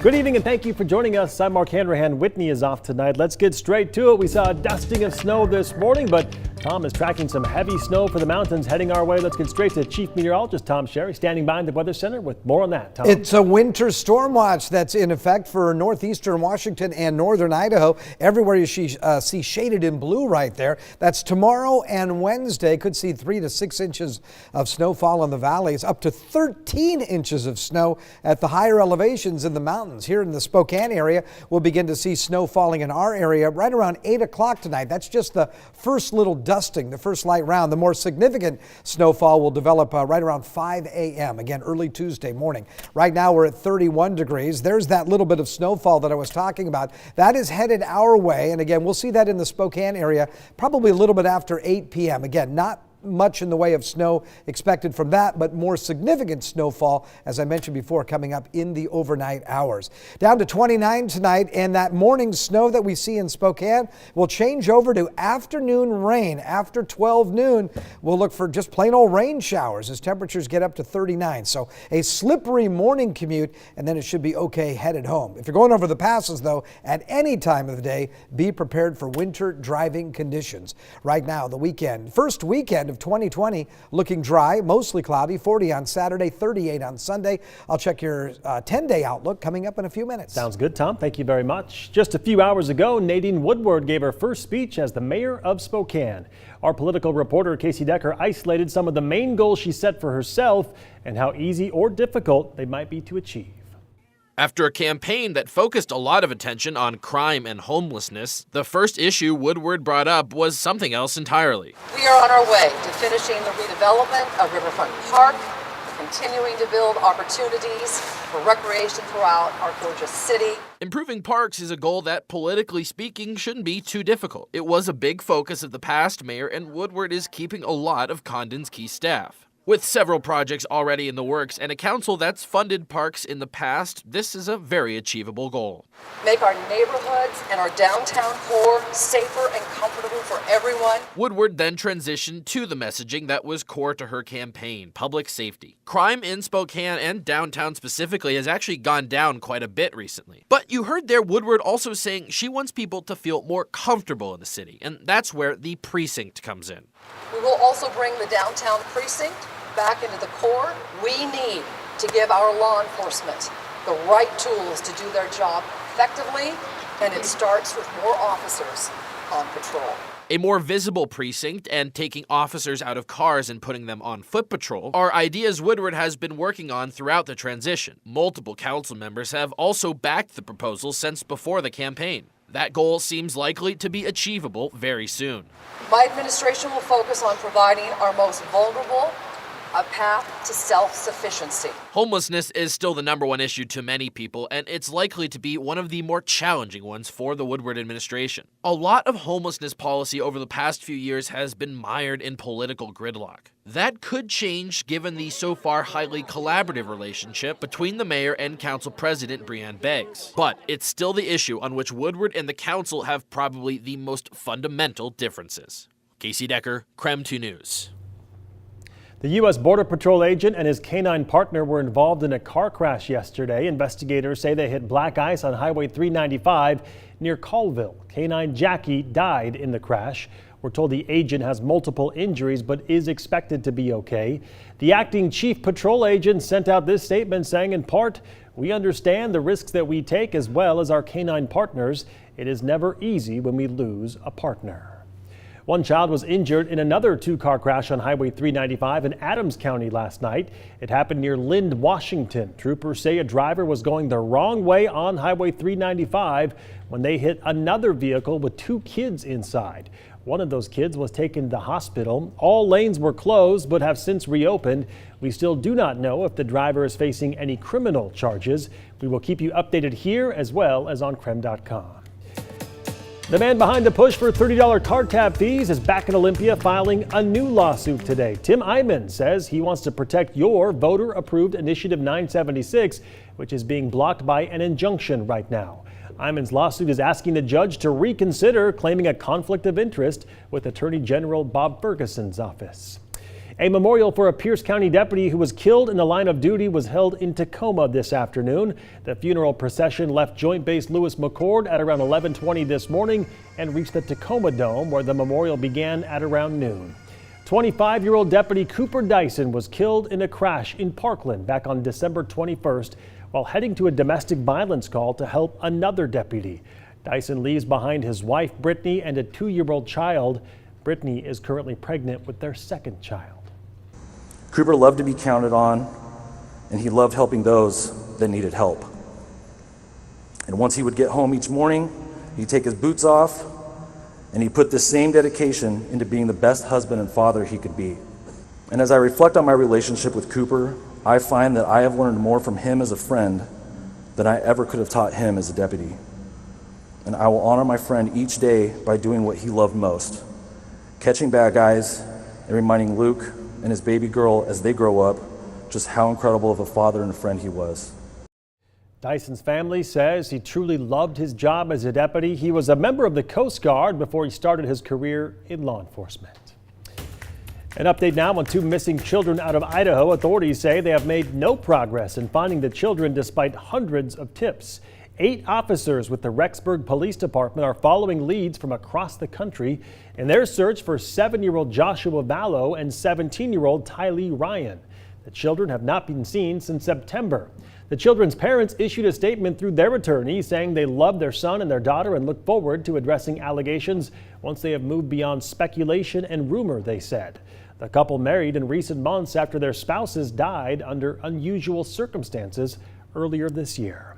Good evening and thank you for joining us. I'm Mark Hanrahan. Whitney is off tonight. Let's get straight to it. We saw a dusting of snow this morning, but Tom is tracking some heavy snow for the mountains heading our way. Let's get straight to Chief Meteorologist Tom Sherry standing by in the Weather Center with more on that. Tom. It's a winter storm watch that's in effect for northeastern Washington and northern Idaho. Everywhere you see shaded in blue right there. That's tomorrow and Wednesday. Could see 3 to 6 inches of snowfall in the valleys, up to 13 inches of snow at the higher elevations in the mountains. Here in the Spokane area, we'll begin to see snow falling in our area right around 8 o'clock tonight. That's just the first little dusting, the first light round. The more significant snowfall will develop right around 5 a.m. Again, early Tuesday morning. Right now we're at 31 degrees. There's that little bit of snowfall that I was talking about. That is headed our way. And again, we'll see that in the Spokane area probably a little bit after 8 p.m. Again, not much in the way of snow expected from that, but more significant snowfall, as I mentioned before, coming up in the overnight hours. Down to 29 tonight, and that morning snow that we see in Spokane will change over to afternoon rain. After 12 noon, we'll look for just plain old rain showers as temperatures get up to 39. So a slippery morning commute, and then it should be okay headed home. If you're going over the passes, though, at any time of the day, be prepared for winter driving conditions. Right now, the weekend, first weekend of 2020, looking dry, mostly cloudy, 40 on Saturday, 38 on Sunday. I'll check your 10-day outlook coming up in a few minutes. Sounds good, Tom. Thank you very much. Just a few hours ago, Nadine Woodward gave her first speech as the mayor of Spokane. Our political reporter, Casey Decker, isolated some of the main goals she set for herself and how easy or difficult they might be to achieve. After a campaign that focused a lot of attention on crime and homelessness, the first issue Woodward brought up was something else entirely. We are on our way to finishing the redevelopment of Riverfront Park, continuing to build opportunities for recreation throughout our gorgeous city. Improving parks is a goal that, politically speaking, shouldn't be too difficult. It was a big focus of the past mayor, and Woodward is keeping a lot of Condon's key staff. With several projects already in the works and a council that's funded parks in the past, this is a very achievable goal. Make our neighborhoods and our downtown core safer and comfortable for everyone. Woodward then transitioned to the messaging that was core to her campaign, public safety. Crime in Spokane and downtown specifically has actually gone down quite a bit recently. But you heard there Woodward also saying she wants people to feel more comfortable in the city, and that's where the precinct comes in. We will also bring the downtown precinct back into the core. We need to give our law enforcement the right tools to do their job effectively, and it starts with more officers on patrol. A more visible precinct and taking officers out of cars and putting them on foot patrol are ideas Woodward has been working on throughout the transition. Multiple council members have also backed the proposal since before the campaign. That goal seems likely to be achievable very soon. My administration will focus on providing our most vulnerable a path to self-sufficiency. Homelessness is still the #1 issue to many people, and it's likely to be one of the more challenging ones for the Woodward administration. A lot of homelessness policy over the past few years has been mired in political gridlock. That could change given the so far highly collaborative relationship between the mayor and council president Breanne Beggs. But it's still the issue on which Woodward and the council have probably the most fundamental differences. Casey Decker, KREM 2 News. The U.S. Border Patrol agent and his canine partner were involved in a car crash yesterday. Investigators say they hit black ice on Highway 395 near Colville. Canine Jackie died in the crash. We're told the agent has multiple injuries but is expected to be okay. The acting chief patrol agent sent out this statement saying, in part, "We understand the risks that we take as well as our canine partners. It is never easy when we lose a partner." One child was injured in another two-car crash on Highway 395 in Adams County last night. It happened near Lind, Washington. Troopers say a driver was going the wrong way on Highway 395 when they hit another vehicle with 2 kids inside. One of those kids was taken to the hospital. All lanes were closed but have since reopened. We still do not know if the driver is facing any criminal charges. We will keep you updated here as well as on KREM.com. The man behind the push for $30 car tab fees is back in Olympia filing a new lawsuit today. Tim Eyman says he wants to protect your voter-approved Initiative 976, which is being blocked by an injunction right now. Eyman's lawsuit is asking the judge to reconsider, claiming a conflict of interest with Attorney General Bob Ferguson's office. A memorial for a Pierce County deputy who was killed in the line of duty was held in Tacoma this afternoon. The funeral procession left Joint Base Lewis McChord at around 11:20 this morning and reached the Tacoma Dome, where the memorial began at around noon. 25-year-old Deputy Cooper Dyson was killed in a crash in Parkland back on December 21st while heading to a domestic violence call to help another deputy. Dyson leaves behind his wife, Brittany, and a 2-year-old child. Brittany is currently pregnant with their second child. Cooper loved to be counted on, and he loved helping those that needed help. And once he would get home each morning, he'd take his boots off, and he put the same dedication into being the best husband and father he could be. And as I reflect on my relationship with Cooper, I find that I have learned more from him as a friend than I ever could have taught him as a deputy. And I will honor my friend each day by doing what he loved most, catching bad guys and reminding Luke and his baby girl as they grow up just how incredible of a father and a friend he was. Dyson's family says he truly loved his job as a deputy. He was a member of the Coast Guard before he started his career in law enforcement. An update now on 2 missing children out of Idaho. Authorities say they have made no progress in finding the children despite hundreds of tips. 8 officers with the Rexburg Police Department are following leads from across the country in their search for 7-year-old Joshua Vallow and 17-year-old Tylee Ryan. The children have not been seen since September. The children's parents issued a statement through their attorney saying they love their son and their daughter and look forward to addressing allegations once they have moved beyond speculation and rumor, they said. The couple married in recent months after their spouses died under unusual circumstances earlier this year.